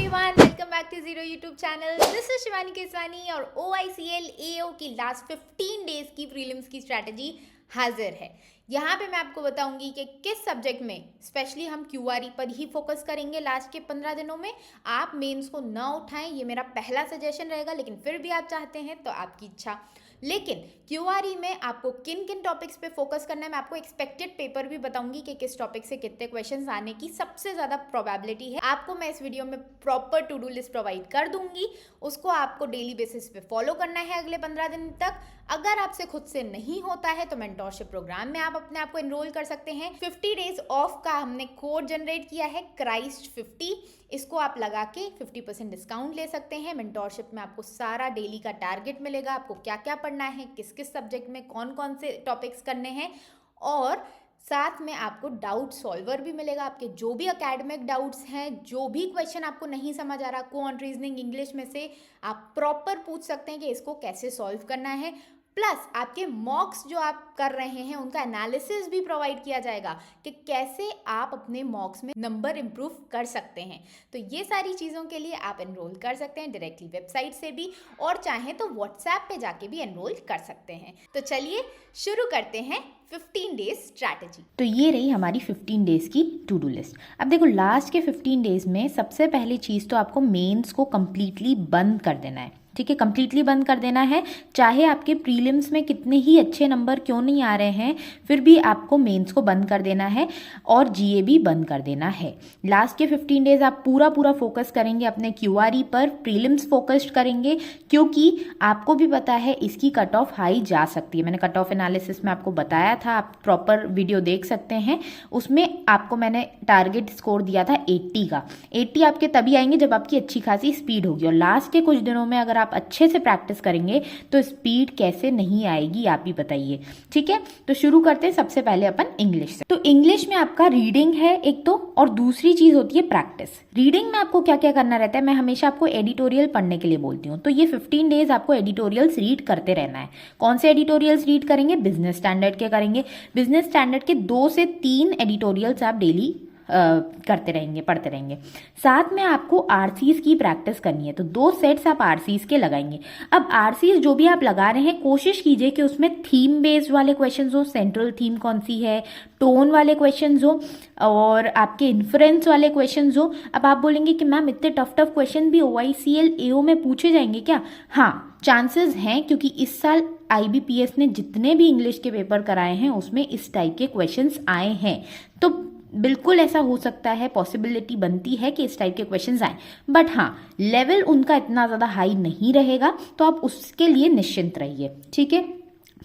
Everyone, welcome back to zero YouTube channel. This is Shivani Keswani और OICL AO की last 15 days की prelims की strategy हाजिर है। यहाँ पे मैं आपको बताऊंगी कि किस सब्जेक्ट में स्पेशली हम QRE पर ही फोकस करेंगे लास्ट के 15 दिनों में। आप मेंस को ना उठाएं, ये मेरा पहला सजेशन रहेगा, लेकिन फिर भी आप चाहते हैं तो आपकी इच्छा। लेकिन QRE में आपको किन किन टॉपिक्स पे फोकस करना है, मैं आपको एक्सपेक्टेड पेपर भी बताऊंगी कि किस टॉपिक से कितने क्वेश्चंस आने की सबसे ज़्यादा प्रोबेबिलिटी है। आपको मैं इस वीडियो में proper to do list provide कर दूंगी, उसको आपको डेली बेसिस पे फॉलो करना है अगले 15 दिन तक। अगर आपसे खुद से नहीं होता है तो मेंटोरशिप प्रोग्राम में आप अपने आप को एनरोल कर सकते हैं। 50 डेज ऑफ का हमने कोड जनरेट किया है, क्राइस्ट 50। इसको आप लगा के 50% डिस्काउंट ले सकते हैं। मेंटोरशिप में आपको सारा डेली का टारगेट मिलेगा, आपको क्या क्या पढ़ना है, किस किस सब्जेक्ट में कौन कौन से टॉपिक्स करने हैं, और साथ में आपको डाउट सॉल्वर भी मिलेगा। आपके जो भी एकेडमिक डाउट्स हैं, जो भी क्वेश्चन आपको नहीं समझ आ रहा, क्वांट रीजनिंग इंग्लिश में से, आप प्रॉपर पूछ सकते हैं कि इसको कैसे सॉल्व करना है। प्लस आपके मॉक्स जो आप कर रहे हैं उनका एनालिसिस भी प्रोवाइड किया जाएगा कि कैसे आप अपने मॉक्स में नंबर इंप्रूव कर सकते हैं। तो ये सारी चीज़ों के लिए आप एनरोल कर सकते हैं डायरेक्टली वेबसाइट से भी, और चाहें तो व्हाट्सएप पे जाके भी एनरोल कर सकते हैं। तो चलिए शुरू करते हैं 15 डेज स्ट्रैटेजी। तो ये रही हमारी 15 डेज की टू डू लिस्ट। अब देखो, लास्ट के 15 डेज में सबसे पहली चीज़ तो आपको मेंस को कम्प्लीटली बंद कर देना है। ठीक है, कम्प्लीटली बंद कर देना है। चाहे आपके प्रीलिम्स में कितने ही अच्छे नंबर क्यों नहीं आ रहे हैं, फिर भी आपको मेंस को बंद कर देना है और GA भी बंद कर देना है। लास्ट के 15 डेज आप पूरा फोकस करेंगे अपने QRE पर, प्रीलिम्स फोकस्ड करेंगे, क्योंकि आपको भी पता है इसकी कट ऑफ हाई जा सकती है। मैंने कट ऑफ एनालिसिस में आपको बताया था, आप प्रॉपर वीडियो देख सकते हैं। उसमें आपको मैंने टारगेट स्कोर दिया था 80 का। 80 आपके तभी आएंगे जब आपकी अच्छी खासी स्पीड होगी, और लास्ट के कुछ दिनों में अगर आप अच्छे से प्रैक्टिस करेंगे तो स्पीड कैसे नहीं आएगी आप ही बताइए। ठीक है, तो शुरू करते हैं सबसे पहले अपन इंग्लिश से। तो इंग्लिश में आपका रीडिंग है एक तो, और दूसरी चीज होती है प्रैक्टिस। रीडिंग में आपको क्या क्या करना रहता है, मैं हमेशा आपको एडिटोरियल पढ़ने के लिए बोलती हूँ। तो ये 15 डेज आपको एडिटोरियल्स रीड करते रहना है। कौन से एडिटोरियल्स रीड करेंगे? बिजनेस स्टैंडर्ड के करेंगे। बिजनेस स्टैंडर्ड के 2 से 3 एडिटोरियल्स आप डेली करते रहेंगे, पढ़ते रहेंगे। साथ में आपको RCs की प्रैक्टिस करनी है, तो 2 सेट्स आप RCs के लगाएंगे। अब RCs जो भी आप लगा रहे हैं, कोशिश कीजिए कि उसमें थीम बेस्ड वाले क्वेश्चंस हो, सेंट्रल थीम कौन सी है, टोन वाले क्वेश्चंस हो, और आपके इन्फ्रेंस वाले क्वेश्चंस हो। अब आप बोलेंगे कि मैम इतने टफ क्वेश्चन भी OICL AO में पूछे जाएंगे क्या? हाँ, चांसेस हैं, क्योंकि इस साल IBPS ने जितने भी इंग्लिश के पेपर कराए हैं उसमें इस टाइप के क्वेश्चंस आए हैं। तो बिल्कुल ऐसा हो सकता है, पॉसिबिलिटी बनती है कि इस टाइप के क्वेश्चंस आए, बट हाँ, लेवल उनका इतना ज़्यादा हाई नहीं रहेगा, तो आप उसके लिए निश्चिंत रहिए। ठीक है,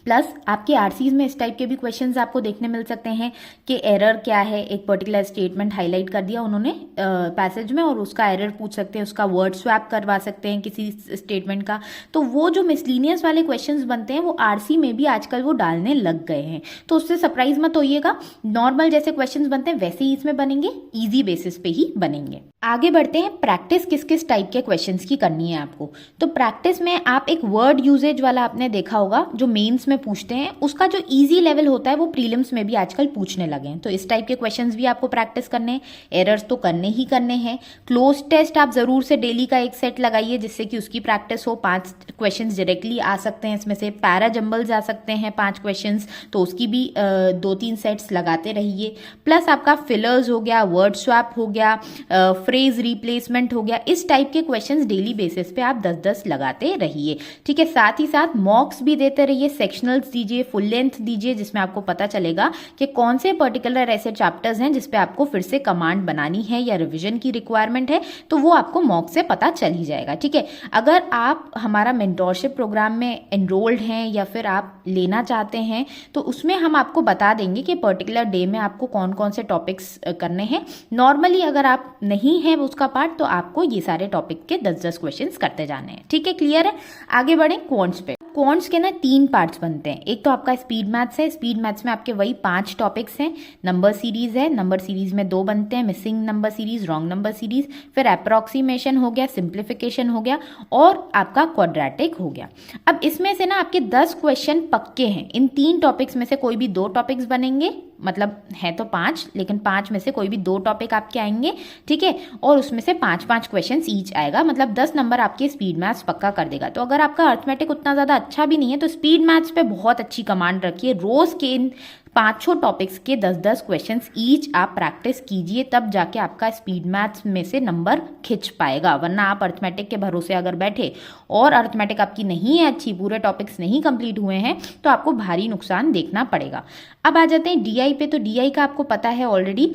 प्लस आपके RCs में इस टाइप के भी क्वेश्चंस आपको देखने मिल सकते हैं कि एरर क्या है। एक पर्टिकुलर स्टेटमेंट हाईलाइट कर दिया उन्होंने पैसेज में, और उसका एरर पूछ सकते हैं, उसका वर्ड स्वैप करवा सकते हैं किसी स्टेटमेंट का। तो वो जो मिसलीनियस वाले क्वेश्चंस बनते हैं वो RC में भी आजकल वो डालने लग गए हैं, तो उससे सरप्राइज मत होइएगा। नॉर्मल जैसे क्वेश्चंस बनते हैं वैसे ही इसमें बनेंगे, ईजी बेसिस पे ही बनेंगे। आगे बढ़ते हैं, प्रैक्टिस किस किस टाइप के क्वेश्चंस की करनी है आपको। तो प्रैक्टिस में आप एक वर्ड यूजेज वाला आपने देखा होगा जो मेंस में पूछते हैं, उसका जो इजी लेवल होता है वो प्रीलिम्स में भी आजकल पूछने लगे हैं। तो इस टाइप के क्वेश्चंस भी आपको प्रैक्टिस करने हैं। एरर्स तो करने ही करने हैं। क्लोज टेस्ट आप जरूर से डेली का एक सेट लगाइए, जिससे कि उसकी प्रैक्टिस हो। 5 क्वेश्चंस डायरेक्टली आ सकते हैं इसमें से, पैरा जंबल्स आ सकते हैं 5 क्वेश्चंस, तो उसकी भी 2-3 सेट्स लगाते रहिए। प्लस आपका फिलर्स हो गया, वर्ड स्वैप हो गया, फ्रेज रिप्लेसमेंट हो गया, इस टाइप के क्वेश्चंस डेली बेसिस पे आप 10-10 लगाते रहिए। ठीक है, साथ ही साथ मॉक्स भी देते रहिए, सेक्शनल्स दीजिए, फुल लेंथ दीजिए, जिसमें आपको पता चलेगा कि कौन से पर्टिकुलर ऐसे चैप्टर्स हैं जिसपे आपको फिर से कमांड बनानी है या रिवीजन की रिक्वायरमेंट है, तो वो आपको मॉक से पता चल ही जाएगा। ठीक है, अगर आप हमारा मेंटोरशिप प्रोग्राम में एनरोल्ड हैं या फिर आप लेना चाहते हैं, तो उसमें हम आपको बता देंगे कि पर्टिकुलर डे में आपको कौन कौन से टॉपिक्स करने हैं। नॉर्मली अगर आप नहीं है उसका पार्ट, तो आपको ये सारे टॉपिक के 10-10 क्वेश्चंस करते जाने हैं। ठीक है, क्लियर है? आगे बढ़े क्वांट्स पे। क्वांट्स के ना 3 पार्ट्स बनते हैं। एक तो आपका स्पीड मैथ्स है। स्पीड मैथ्स में आपके वही 5 टॉपिक्स हैं। नंबर सीरीज है, नंबर सीरीज में 2 बनते हैं, missing number series, wrong number series, फिर अप्रोक्सीमेशन हो गया, सिंप्लीफिकेशन हो गया, और आपका क्वाड्रेटिक हो गया। अब इसमें से ना आपके 10 क्वेश्चन पक्के हैं। इन 3 टॉपिक्स में से कोई भी 2 टॉपिक्स बनेंगे, मतलब है तो 5, लेकिन 5 में से कोई भी 2 टॉपिक आपके आएंगे, ठीक है, और उसमें से 5-5 क्वेश्चन ईच आएगा, मतलब 10 नंबर आपके स्पीड मैथ्स पक्का कर देगा। तो अगर आपका अर्थमेटिक उतना ज़्यादा अच्छा भी नहीं है तो स्पीड मैथ्स पे बहुत अच्छी कमांड रखिए। रोज़ के इन 5 टॉपिक्स के 10-10 क्वेश्चंस ईच आप प्रैक्टिस कीजिए, तब जाके आपका स्पीड मैथ्स में से नंबर खिंच पाएगा। वरना आप अर्थमेटिक के भरोसे अगर बैठे और अर्थमेटिक आपकी नहीं है अच्छी, पूरे टॉपिक्स नहीं कंप्लीट हुए हैं, तो आपको भारी नुकसान देखना पड़ेगा। अब आ जाते हैं डीआई पे। तो डीआई का आपको पता है ऑलरेडी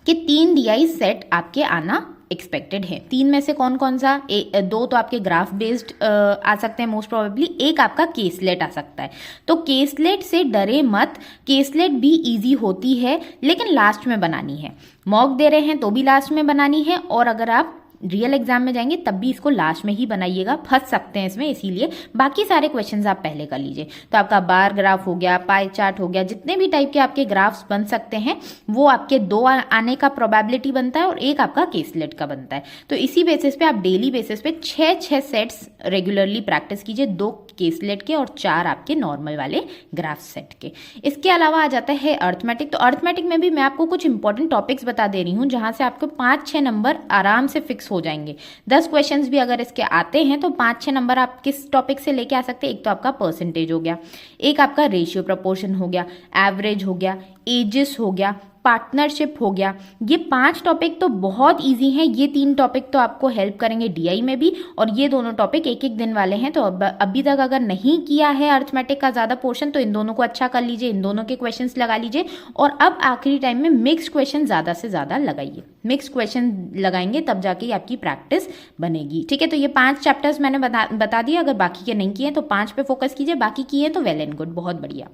कि 3 डीआई सेट आपके आना एक्सपेक्टेड है। 3 में से कौन कौन सा? 2 तो आपके ग्राफ बेस्ड आ सकते हैं मोस्ट प्रोबेबली, एक आपका केसलेट आ सकता है। तो केसलेट से डरे मत, केसलेट भी इजी होती है लेकिन लास्ट में बनानी है। मॉक दे रहे हैं तो भी लास्ट में बनानी है, और अगर आप रियल एग्जाम में जाएंगे तब भी इसको लास्ट में ही बनाइएगा, फंस सकते हैं इसमें, इसीलिए बाकी सारे क्वेश्चंस आप पहले कर लीजिए। तो आपका बार ग्राफ हो गया, पाई चार्ट हो गया, जितने भी टाइप के आपके ग्राफ्स बन सकते हैं वो आपके 2 आने का प्रोबेबिलिटी बनता है और एक आपका केसलेट का बनता है। तो इसी बेसिस पे आप डेली बेसिस पे 6 सेट्स रेगुलरली प्रैक्टिस कीजिए, 2 केसलेट के और 4 आपके नॉर्मल वाले ग्राफ सेट के। इसके अलावा आ जाता है अर्थमेटिक। तो अर्थमेटिक में भी मैं आपको कुछ इंपॉर्टेंट टॉपिक्स बता दे रही हूँ जहाँ से आपको 5-6 नंबर आराम से फिक्स हो जाएंगे। 10 क्वेश्चंस भी अगर इसके आते हैं तो 5-6 नंबर आप किस टॉपिक से लेके आ सकते हैं? एक तो आपका परसेंटेज हो गया, एक आपका रेशियो प्रपोर्शन हो गया, एवरेज हो गया, एजेस हो गया, पार्टनरशिप हो गया। ये 5 टॉपिक तो बहुत इजी हैं। ये 3 टॉपिक तो आपको हेल्प करेंगे डीआई में भी, और ये दोनों टॉपिक 1-1 दिन वाले हैं। तो अभी तक अगर नहीं किया है अर्थमेटिक का ज़्यादा पोर्शन तो इन दोनों को अच्छा कर लीजिए, इन दोनों के क्वेश्चंस लगा लीजिए, और अब आखिरी टाइम में मिक्स क्वेश्चन ज़्यादा से ज़्यादा लगाइए। मिक्स क्वेश्चन लगाएंगे तब जाके आपकी प्रैक्टिस बनेगी, ठीक है। तो ये 5 चैप्टर्स मैंने बता दिए। अगर बाकी के नहीं किए तो 5 पे फोकस कीजिए, बाकी किए तो वेल एंड गुड, बहुत बढ़िया।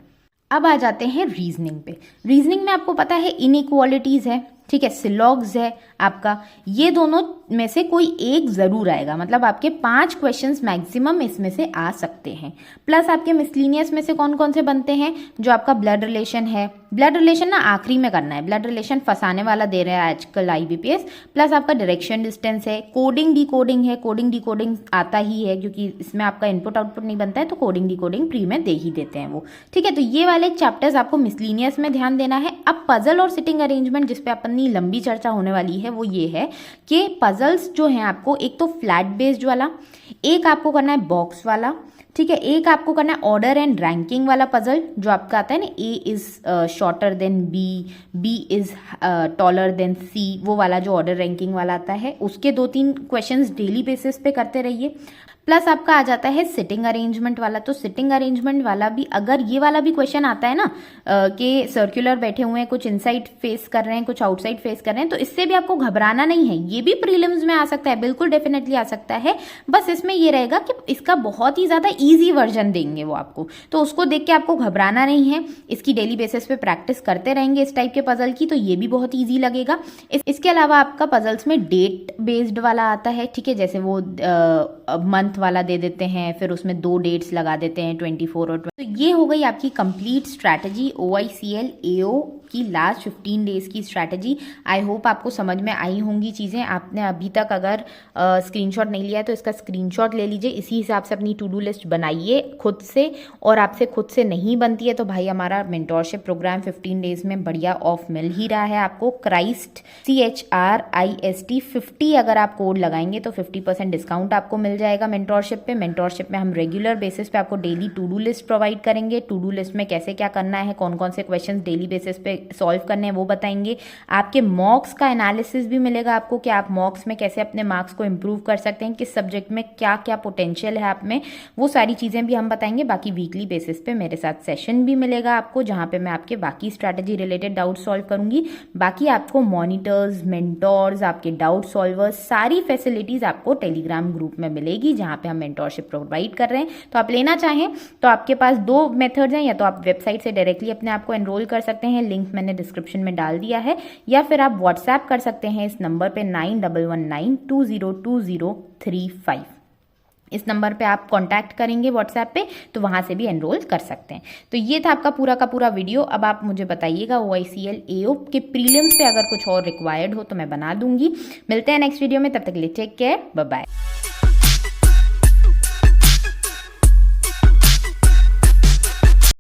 अब आ जाते हैं रीजनिंग पे। रीजनिंग में आपको पता है इनइक्वालिटीज़ है, ठीक है, सिलॉग्स है आपका, ये दोनों में से कोई एक ज़रूर आएगा, मतलब आपके 5 क्वेश्चंस मैक्सिमम इसमें से आ सकते हैं। प्लस आपके मिसलिनियस में से कौन कौन से बनते हैं? जो आपका ब्लड रिलेशन है, ब्लड रिलेशन ना आखिरी में करना है, ब्लड रिलेशन फंसाने वाला दे रहा है आजकल IBPS। प्लस आपका डायरेक्शन डिस्टेंस है, कोडिंग डिकोडिंग है, कोडिंग डिकोडिंग आता ही है क्योंकि इसमें आपका इनपुट आउटपुट नहीं बनता है, तो कोडिंग डिकोडिंग प्री में दे ही देते हैं वो, ठीक है। तो ये वाले चैप्टर्स आपको मिसलिनियस में ध्यान देना है। अब पजल और सिटिंग अरेंजमेंट, जिस पे अपनी लंबी चर्चा होने वाली है, वो ये है कि पजल्स जो हैं आपको, एक तो फ्लैट बेस्ड वाला, एक आपको करना है बॉक्स वाला, ठीक है, एक आपको करना है ऑर्डर एंड रैंकिंग वाला पजल, जो आपका आता है ना A is shorter than B is taller than C, वो वाला जो ऑर्डर रैंकिंग वाला आता है, उसके 2-3 क्वेश्चंस डेली बेसिस पे करते रहिए। प्लस आपका आ जाता है सिटिंग अरेंजमेंट वाला। तो सिटिंग अरेंजमेंट वाला भी, अगर ये वाला भी क्वेश्चन आता है ना कि सर्कुलर बैठे हुए हैं, कुछ इनसाइड फेस कर रहे हैं, कुछ आउटसाइड फेस कर रहे हैं, तो इससे भी आपको घबराना नहीं है। ये भी प्रीलिम्स में आ सकता है, बिल्कुल डेफिनेटली आ सकता है। बस इसमें ये रहेगा कि इसका बहुत ही ज़्यादा ईजी वर्जन देंगे वो आपको, तो उसको देख के आपको घबराना नहीं है। इसकी डेली बेसिस पे प्रैक्टिस करते रहेंगे इस टाइप के पजल की, तो ये भी बहुत ईजी लगेगा। इसके अलावा आपका पजल्स में डेट बेस्ड वाला आता है, ठीक है, जैसे वो मंथ वाला दे देते हैं, फिर उसमें 2 डेट्स लगा देते हैं 24 और 20। तो ये हो गई आपकी कंप्लीट स्ट्रैटेजी OICL AO की लास्ट 15 डेज की स्ट्रैटेजी। आई होप आपको समझ में आई होंगी चीज़ें। आपने अभी तक अगर स्क्रीनशॉट नहीं लिया है तो इसका स्क्रीनशॉट ले लीजिए, इसी हिसाब से अपनी टू डू लिस्ट बनाइए खुद से, और आपसे खुद से नहीं बनती है तो भाई हमारा मेंटोरशिप प्रोग्राम 15 डेज में बढ़िया ऑफ मिल ही रहा है आपको। क्राइस्ट CHRIST 50 अगर आप कोड लगाएंगे तो 50% डिस्काउंट आपको मिल जाएगा मेंटोरशिप पे। मेंटोरशिप में हम रेगुलर बेसिस पे आपको daily to do list provide करेंगे। टू डू लिस्ट में कैसे क्या करना है, कौन कौन से क्वेश्चन डेली बेसिस पे सॉल्व करने हैं वो बताएंगे। आपके मॉक्स का एनालिसिस भी मिलेगा आपको कि आप मॉक्स में कैसे अपने मार्क्स को इम्प्रूव कर सकते हैं, किस सब्जेक्ट में क्या क्या पोटेंशियल है आप में, वो सारी चीज़ें भी हम बताएंगे। बाकी वीकली बेसिस पे मेरे साथ सेशन भी मिलेगा आपको, जहाँ पे मैं आपके बाकी स्ट्रैटेजी रिलेटेड डाउट सॉल्व करूंगी। बाकी आपको मॉनिटर्स, मेंटोर्स, आपके डाउट सॉल्वर्स, सारी फैसिलिटीज़ आपको टेलीग्राम ग्रुप में मिलेगी, जहाँ पे हम मेंटोरशिप प्रोवाइड कर रहे हैं। तो आप लेना चाहें तो आपके पास 2 मेथड्स हैं, या तो आप वेबसाइट से डायरेक्टली अपने आप को एनरोल कर सकते हैं, लिंक मैंने डिस्क्रिप्शन में डाल दिया है, या फिर आप व्हाट्सएप कर सकते हैं इस नंबर पे 9119202035। इस नंबर पे आप कांटेक्ट करेंगे व्हाट्सएप पे तो वहाँ से भी एनरोल कर सकते हैं। तो ये था आपका पूरा का पूरा वीडियो। अब आप मुझे बताइएगा OICL AO के प्रीलिम्स पे अगर कुछ और रिक्वायर्ड हो तो मैं बना दूंगी। मिलते हैं नेक्स्ट वीडियो में, तब तक के लिए टेक केयर, बाय बाय।